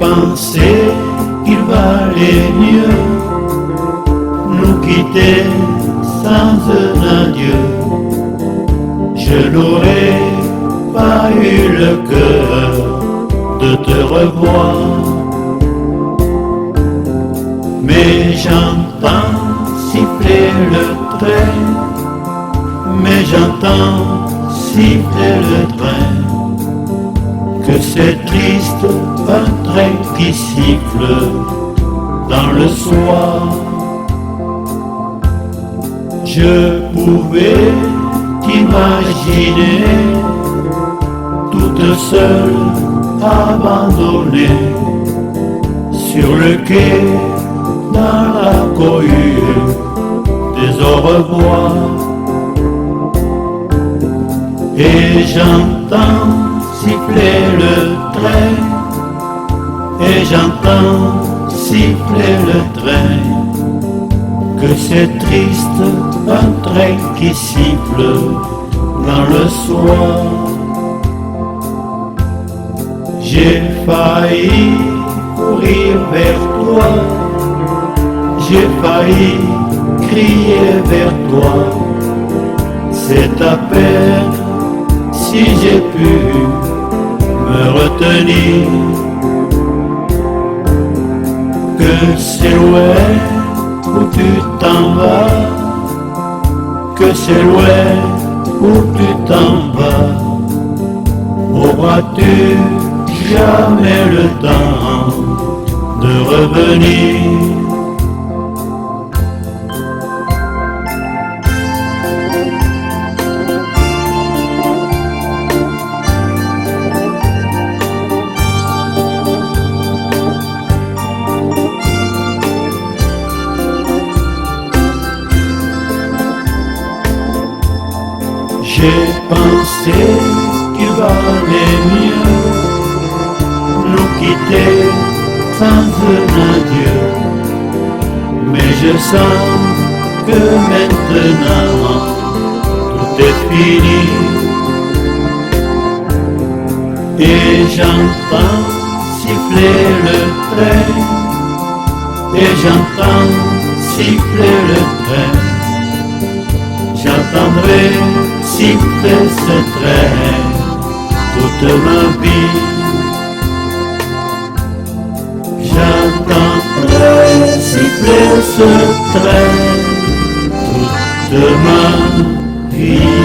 pensé qu'il valait mieux nous quitter sans un adieu. Je n'aurais pas eu le cœur de te revoir, mais j'entends siffler le train, mais j'entends siffler le train, que c'est triste un train qui siffle dans le soir. Je pouvais t'imaginer toute seule, abandonnée sur le quai, dans la cohue des au revoir. Et j'entends siffler le train, et j'entends siffler le train, que c'est triste un train qui siffle dans le soir. J'ai failli courir vers toi, j'ai failli crier vers toi, c'est à peine si j'ai pu me retenir, que c'est loin où tu t'en vas, que c'est loin où tu t'en vas. Auras-tu jamais le temps de revenir? J'ai pensé qu'il valait mieux nous quitter sans un adieu, mais je sens que maintenant tout est fini. Et j'entends siffler le train, et j'entends siffler le train, j'entendrai siffler ce train toute ma vie. J'entendrai siffler ce train toute ma vie.